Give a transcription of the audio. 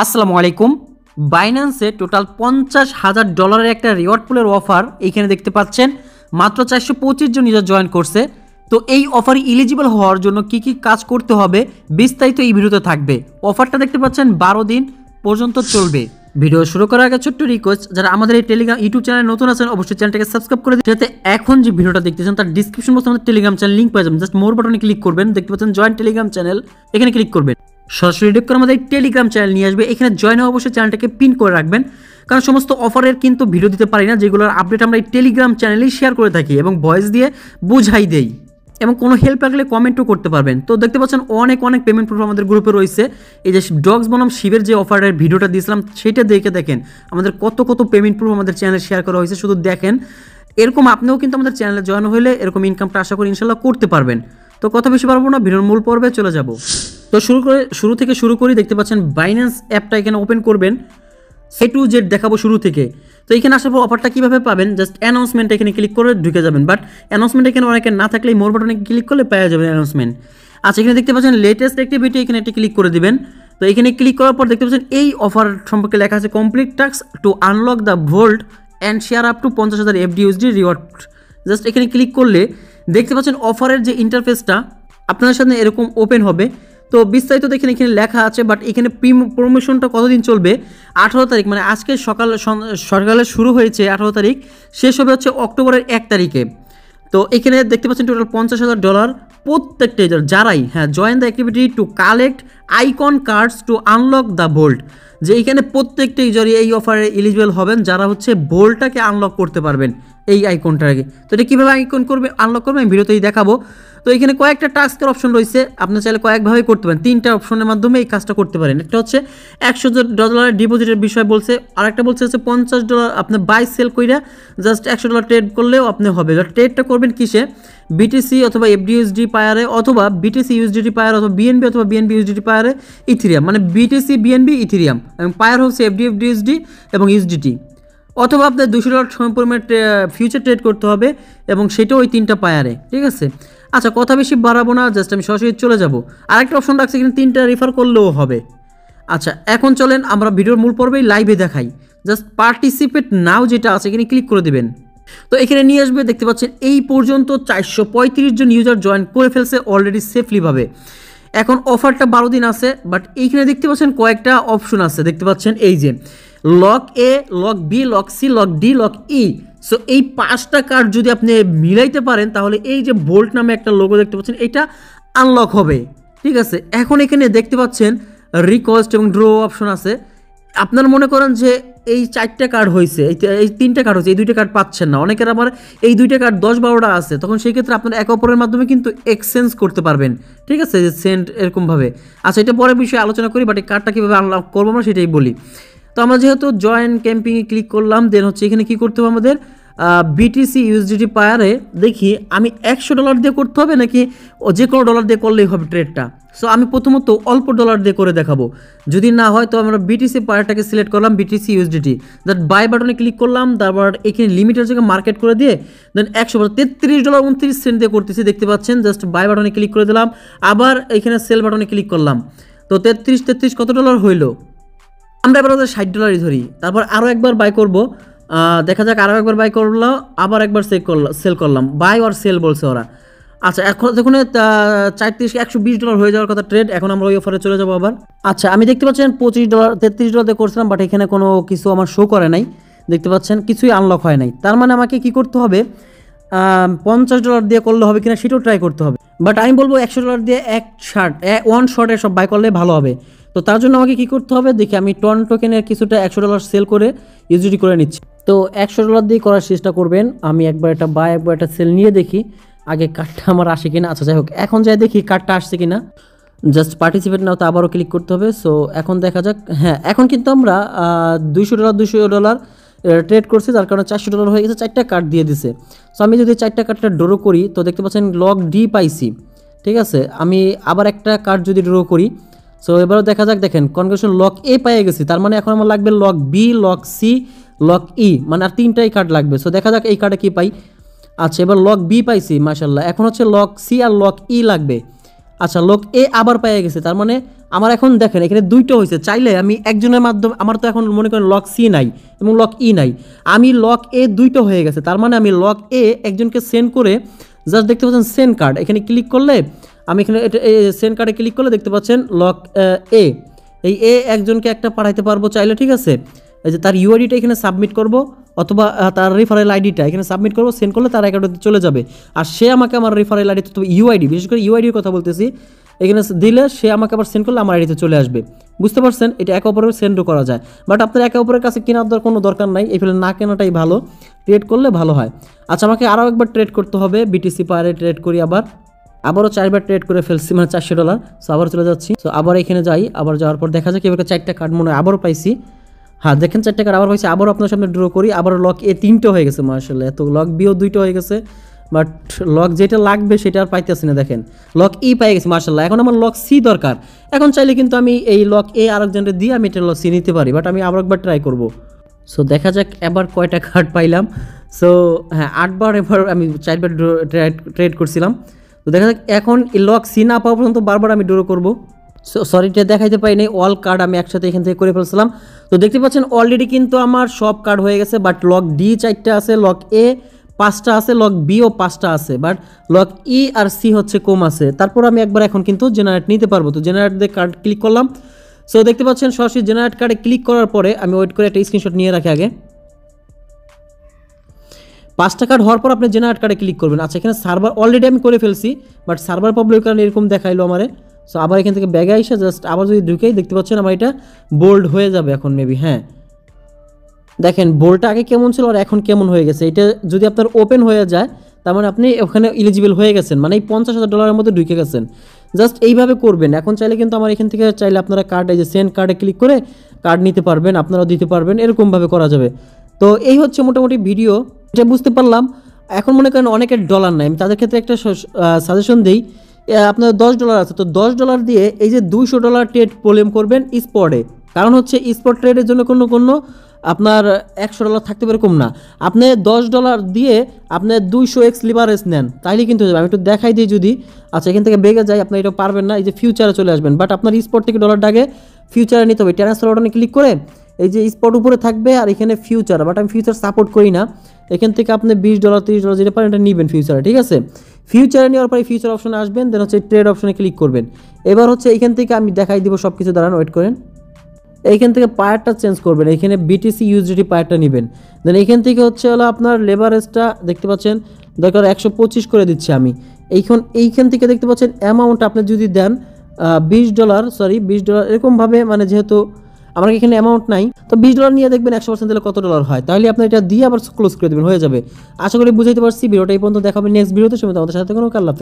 আসসালামু আলাইকুম। বাইন্যান্সে টোটাল $50,000 একটা রিওয়ার্ড পুলের অফার এইখানে দেখতে পাচ্ছেন। মাত্র 425 জন ইউজার জয়েন করছে। তো এই অফারে এলিজিবল হওয়ার জন্য কি কি কাজ করতে হবে বিস্তারিত এই ভিডিওতে থাকবে। অফারটা দেখতে পাচ্ছেন 12 দিন পর্যন্ত চলবে। ভিডিও শুরু করার আগে ছোট্ট রিকোয়েস্ট, যারা আমাদের এই টেলিগ্রাম ইউটিউব চ্যানেলে নতুন আছেন অবশ্যই চ্যানেলটাকে সাবস্ক্রাইব করে দিন, যাতে এখন যে ভিডিওটা দেখতেছেন তার ডিসক্রিপশন বক্সে আমাদের টেলিগ্রাম চ্যানেল লিংক পেয়ে যাবেন। জাস্ট মোর বাটনে ক্লিক করবেন, দেখতে পাচ্ছেন জয়েন টেলিগ্রাম চ্যানেল, এখানে ক্লিক করবেন। সরাসরি ডিরেক্ট করে আমাদের টেলিগ্রাম চ্যানেল নিয়ে আসবে। এখানে জয়েন হওয়া অবশ্যই চ্যানেলটাকে পিন করে রাখবেন, কারণ সমস্ত অফারের কিন্তু ভিডিও দিতে পারি না, যেগুলোর আপডেট আমরা এই টেলিগ্রাম চ্যানেলেই শেয়ার করে থাকি এবং ভয়েস দিয়ে বুঝাই দেই, এবং কোনো হেল্প লাগলে কমেন্টও করতে পারবেন। তো দেখতে পাচ্ছেন অনেক পেমেন্ট প্রুফ আমাদের গ্রুপে রয়েছে। এই যে ডগস বনাম শিবের যে অফারের ভিডিওটা দিয়েছিলাম সেটা দেখে দেখেন আমাদের কত পেমেন্ট প্রুফ আমাদের চ্যানেলে শেয়ার করা হয়েছে। শুধু দেখেন, এরকম আপনিও কিন্তু আমাদের চ্যানেলে জয়েন হলে এরকম ইনকামটা আশা করি ইনশাল্লাহ করতে পারবেন। তো কথা বেশি পারবো না, ভিডিওর মূল পর্বে চলে যাব। তো শুরু থেকে শুরু করি। দেখতে পাচ্ছেন বাইন্যান্স অ্যাপটা এখানে ওপেন করবেন, এ টু জেড দেখাবো শুরু থেকে। তো এখানে আসার পর অফারটা কীভাবে পাবেন, জাস্ট অ্যানাউন্সমেন্ট এখানে ক্লিক করে ঢুকে যাবেন। বাট অ্যানাউন্সমেন্ট এখানে অনেকে না থাকলে মোর বাটনে ক্লিক করলে পেয়ে যাবেন অ্যানাউন্সমেন্ট। আচ্ছা, এখানে দেখতে পাচ্ছেন লেটেস্ট অ্যাক্টিভিটি, এখানে একটি ক্লিক করে দিবেন। তো এখানে ক্লিক করার পর দেখতে পাচ্ছেন এই অফার সম্পর্কে লেখা আছে, complete task two unlock the volt and share up to 50,000 FDUSD reward. Just এখানে ক্লিক করলে দেখতে পাচ্ছেন অফারের যে ইন্টারফেসটা আপনাদের সামনে এরকম ওপেন হবে। তো বিস্তারিত দেখেন এখানে লেখা আছে, বাট এখানে প্রমোশনটা কতদিন চলবে, 18 তারিখ, মানে আজকে সকালে শুরু হয়েছে 18 তারিখ, শেষ হবে হচ্ছে অক্টোবরের 1 তারিখে। তো এখানে দেখতে পাচ্ছেন টোটাল $50,000 প্রত্যেকটা ইউজার যারাই join the activity to collect icon cards to unlock the bolt, যে এখানে প্রত্যেকটা ইউজারই এই অফারে এলিজিবল হবেন যারা হচ্ছে বোল্টটাকে আনলক করতে পারবেন এই আইকনটাকে। তো এটা কীভাবে আনলক করবে আমি ভিডিওতেই দেখাবো। তো এখানে কয়েকটা টাস্কের অপশন রয়েছে, আপনি চাইলে কয়েকভাবে করতে পারেন। 3টা অপশনের মাধ্যমে এই কাজটা করতে পারেন। একটা হচ্ছে $100 ডিপোজিটের বিষয় বলছে, আর একটা বলছে হচ্ছে $50 আপনি বাই সেল কইরা জাস্ট $100 ট্রেড করলেও আপনি হবে। ট্রেডটা করবেন কিসে, BTC অথবা FDUSD পায়ারে, অথবা BTC USDT পায়ার, অথবা BNB অথবা BNB USDT পায়ারে ইথেরিয়াম, মানে BTC BNB ইথেরিয়াম, এবং পায়ার হচ্ছে FDUSD এবং USDT, অথবা আপনার $200 সমপরিমাণ ফিউচার ট্রেড করতে হবে, এবং সেটাও ওই 3টা পায়ারে। ঠিক আছে, আচ্ছা কথা বেশি বাড়াবো না, জাস্ট আমি সরাসরি চলে যাব। আরেকটা অপশন রাখছি এখানে 3টা রেফার করলেও হবে। আচ্ছা এখন চলেন আমরা ভিডিওর মূল পর্বেই লাইভে দেখাই। জাস্ট পার্টিসিপেট নাও যেটা আছে এখানে ক্লিক করে দেবেন। তো এখানে নিয়ে আসবে, দেখতে পাচ্ছেন এই পর্যন্ত 435 জন ইউজার জয়েন করে ফেলছে অলরেডি সেফলিভাবে। এখন অফারটা 12 দিন আছে, বাট এইখানে দেখতে পাচ্ছেন কয়েকটা অপশন আছে। দেখতে পাচ্ছেন এই যে lock A, lock B, lock C, lock D, lock E. So এই 5টা কার্ড যদি আপনি মিলাইতে পারেন তাহলে এই যে বোল্ট নামে একটা লোগো দেখতে পাচ্ছেন এটা আনলক হবে। ঠিক আছে, এখন এখানে দেখতে পাচ্ছেন রিকোয়েস্ট এবং ড্র অপশন আছে। আপনার মনে করেন যে এই 4টা কার্ড হয়েছে, এই 3টা কার্ড হয়েছে, এই 2টা কার্ড পাচ্ছেন না, অনেকের আবার এই 2টা কার্ড 10-12টা আছে, তখন সেই ক্ষেত্রে আপনার এক অপরের মাধ্যমে কিন্তু এক্সচেঞ্জ করতে পারবেন। ঠিক আছে, যে সেন্ড এরকমভাবে। আচ্ছা এটা পরের বিষয়ে আলোচনা করি, বাট এই কার্ডটা কীভাবে আনলক করবো আমরা সেটাই বলি। তো আমরা যেহেতু জয়েন ক্যাম্পিংয়ে ক্লিক করলাম, দেন হচ্ছে এখানে কী করতে হবে আমাদের, BTC USDT পায়ারে দেখি আমি $100 দিয়ে করতে হবে নাকি যে কোনো ডলার দিয়ে করলেই হবে ট্রেডটা। সো আমি প্রথমত অল্প ডলার দিয়ে করে দেখাবো, যদি না হয় তো আমরা BTC পায়ারটাকে সিলেক্ট করলাম, BTC USDT, দ্যাট বাই বাটনে ক্লিক করলাম, তারপর এখানে লিমিটের জায়গায় মার্কেট করে দিয়ে দেন $100 $33.29 দিয়ে করতেছি। দেখতে পাচ্ছেন জাস্ট বাই বাটনে ক্লিক করে দিলাম, আবার এখানে সেল বাটনে ক্লিক করলাম। তো 33 কত ডলার হইলো, আমরা এবার $60 ধরি, তারপর আরও একবার বাই করব, দেখা যাক আরও একবার বাই করলো, আবার একবার সেল করলাম, বাই আর সেল বলছে ওরা। আচ্ছা এখন দেখুন $120 হয়ে যাওয়ার কথা ট্রেড। এখন আমরা ওই অফারে চলে যাবো আবার। আচ্ছা আমি দেখতে পাচ্ছেন $33 দিয়ে করছিলাম, বাট এখানে কোনো কিছু আমার শো করে নাই। দেখতে পাচ্ছেন কিছুই আনলক হয় নাই, তার মানে আমাকে কি করতে হবে, $50 দিয়ে করলে হবে কিনা সেটাও ট্রাই করতে হবে। বাট আমি বলবো $100 দিয়ে ওয়ান শর্টে সব বাই করলে ভালো হবে। তো তার জন্য আমাকে কী করতে হবে দেখি, আমি টন টোকেনের কিছুটা $100 সেল করে ইউজিডি করে নিচ্ছি। তো $100 দিয়ে করার চেষ্টা করবেন। আমি একবার একটা বাই একবার একটা সেল নিয়ে দেখি আগে কার্ডটা আমার আসে কিনা। আচ্ছা যাই হোক, এখন যাই দেখি কার্ডটা আসছে কিনা। জাস্ট পার্টিসিপেট নাও, তো আবারও ক্লিক করতে হবে। সো এখন দেখা যাক, হ্যাঁ এখন কিন্তু আমরা $200 ট্রেড করছি, যার কারণে $400 হয়ে গেছে, 4টা কার্ড দিয়ে দিছে। সো আমি যদি 4টা কার্ডটা ড্র করি তো দেখতে পাচ্ছেন লক ডি পাইছি। ঠিক আছে, আমি আবার একটা কার্ড যদি ড্র করি, সো এবারও দেখা যাক, দেখেন কনগ্রেশন লক এ পেয়ে গেছি, তার মানে এখন আমার লাগবে lock B, lock C, lock E, মানে আর 3টাই কার্ড লাগবে। সো দেখা যাক এই কার্ডে কী পাই। আচ্ছা এবার লক বি পাইছি মাশাল্লাহ, এখন হচ্ছে লক সি আর লক ই লাগবে। আচ্ছা লক এ আবার পেয়ে গেছে, তার মানে আমার এখন দেখেন এখানে দুইটা হয়েছে। চাইলে আমি একজনের মাধ্যমে, আমার তো এখন মনে করেন লক সি নাই এবং লক ই নাই, আমি লক এ দুইটা হয়ে গেছে, তার মানে আমি লক এ একজনকে সেন্ড করে জাস্ট দেখতে পাচ্ছেন সেন্ড কার্ড, এখানে ক্লিক করলে আমি এখানে এটা সেন্ড কার্ডে ক্লিক করলে দেখতে পাচ্ছেন লক এ, এই এ একজনকে একটা পাঠাইতে পারবো চাইলে, ঠিক আছে। এই যে তার ইউআইডিটা এখানে সাবমিট করব, অথবা তার রেফারেল আইডিটা এখানে সাবমিট করবো, সেন্ড করলে তার অ্যাকাউন্টে চলে যাবে। আর সে আমাকে আমার রেফারেল আইডি, তো ইউআইডি, বিশেষ করে ইউআইডির কথা বলতেছি, এখানে দিলে সে আমাকে আবার সেন্ড করলে আমার আইডিতে চলে আসবে। বুঝতে পারছেন, এটা একে অপরের সেন্ডও করা যায়, বাট আপনার একে অপরের কাছে কেনার কোনো দরকার নাই, এই ফেলে না কেনাটাই ভালো, ট্রেড করলে ভালো হয়। আচ্ছা আমাকে আরও একবার ট্রেড করতে হবে, বিটিসি পায়ারে ট্রেড করি, আবারও 4বার ট্রেড করে ফেলছি, মানে $400। সো আবার চলে যাচ্ছি, সো আবার এখানে যাই, আবার যাওয়ার পর দেখা যায় কি এবার 4টা কার্ড মনে হয় আবারও পাইছি। হ্যাঁ দেখেন 4টা কার্ড আবার পাইছি, আবারও আপনার সামনে ড্র করি, আবার লক এ 3টা হয়ে গেছে মাশাআল্লাহ, এত লক বিও 2টা হয়ে গেছে, বাট লক যেটা লাগবে সেটা আর পাইতেছি না। দেখেন লক ই পাই গেছি মাশাআল্লাহ, এখন আমার লক সি দরকার। এখন চাইলে কিন্তু আমি এই লক এ আরেকজনকে দিয়ে আমি এটা লক সি নিতে পারি, বাট আমি আবার একবার ট্রাই করব। সো দেখা যাক এবার কয়টা কার্ড পাইলাম। সো হ্যাঁ 8বার এবার আমি 4বার ট্রেড করছিলাম। তো দেখা যাক এখন লক সি না পাওয়া পর্যন্ত বারবার আমি ড্র করবো। সরি এটা দেখাইতে পাই নাই, অল কার্ড আমি একসাথে এখান থেকে করে ফেলছিলাম। তো দেখতে পাচ্ছেন অলরেডি কিন্তু আমার সব কার্ড হয়ে গেছে, বাট লক ডি 4টা আছে, লক এ 5টা আছে, লক বিও 5টা আছে, বাট লক ই আর সি হচ্ছে কম আছে। তারপর আমি একবার এখন কিন্তু জেনারেট নিতে পারবো। তো জেনারেট দিয়ে কার্ড ক্লিক করলাম। সো দেখতে পাচ্ছেন সরাসরি জেনারেট কার্ডে ক্লিক করার পরে আমি ওয়েট করে একটা স্ক্রিনশট নিয়ে রাখি আগে। 5টা কার্ড হওয়ার পর আপনি জেনারেট কার্ডে ক্লিক করবেন। আচ্ছা এখানে সার্ভার অলরেডি আমি করে ফেলছি, বাট সার্ভার প্রবলেমের কারণে এরকম দেখাইলো আমারে। সো আবার এখান থেকে ব্যাগে এসে জাস্ট আবার যদি ঢুকেই দেখতে পাচ্ছেন আমার এটা বোল্ড হয়ে যাবে এখন মেবি। হ্যাঁ দেখেন বোল্ডটা আগে কেমন ছিল আর এখন কেমন হয়ে গেছে, এটা যদি আপনার ওপেন হয়ে যায় তার মানে আপনি ওখানে এলিজিবল হয়ে গেছেন, মানে এই $50,000 মধ্যে ঢুকে গেছেন। জাস্ট এইভাবে করবেন। এখন চাইলে কিন্তু আমার এখান থেকে চাইলে আপনারা কার্ড, এই যে সেন্ড কার্ডে ক্লিক করে কার্ড নিতে পারবেন, আপনারাও দিতে পারবেন, এরকমভাবে করা যাবে। তো এই হচ্ছে মোটামুটি ভিডিও, এটা বুঝতে পারলাম। এখন মনে করেন অনেকের ডলার নাই, আমি তাদের ক্ষেত্রে একটা সাজেশন দিই, আপনার $10 আছে, তো $10 দিয়ে এই যে $200 ট্রেড প্রবলেম করবেন স্পটে। কারণ হচ্ছে স্পট ট্রেডের জন্য কোনো আপনার $100 থাকতে পারে কম না, আপনি $10 দিয়ে আপনি 200x লিভারেজ নেন তাইলে কিন্তু যাবে। আমি একটু দেখাই দিই যদি, আচ্ছা এখান থেকে বেগে যাই, আপনি এটা পারবেন না, এই যে ফিউচারে চলে আসবেন, বাট আপনার স্পট থেকে ডলার ডাকে ফিউচারে নিতে হবে। ট্রান্সফার বাটনে ক্লিক করে এই যে স্পট উপরে থাকবে আর এখানে ফিউচার, বাট আমি ফিউচার সাপোর্ট করি না। এখান থেকে আপনি $20 $30 যেটা পারেন এটা নেবেন ফিউচারে, ঠিক আছে। ফিউচারে নেওয়ার পরে ফিউচার অপশনে আসবেন, দেন হচ্ছে ট্রেড অপশনে ক্লিক করবেন। এবার হচ্ছে এখান থেকে আমি দেখাই দিব সব কিছু, দাঁড়ান ওয়েট করেন। এইখান থেকে পায়ারটা চেঞ্জ করবেন, এখানে বিটিসি ইউএসডিটি পায়ারটা নেবেন। দেন এখান থেকে হচ্ছে হলো আপনার লেভারেজটা দেখতে পাচ্ছেন দরকার 125 করে দিচ্ছি আমি। এইখান থেকে দেখতে পাচ্ছেন অ্যামাউন্ট আপনি যদি দেন $20 এরকমভাবে, মানে যেহেতু আমার এখানে অ্যামাউন্ট নাই, তো $20 নিয়ে দেখবেন 100% দিলে কত ডলার হয়, তাহলে আপনি এটা দিয়ে আবার ক্লোজ করে দেবেন, হয়ে যাবে। আশা করি বুঝাইতে পারছি। ভিডিওটা এই পর্যন্ত দেখাবেন নেক্সট ভিডিওতে, সময় আমাদের সাথে কোনো কাল্লা।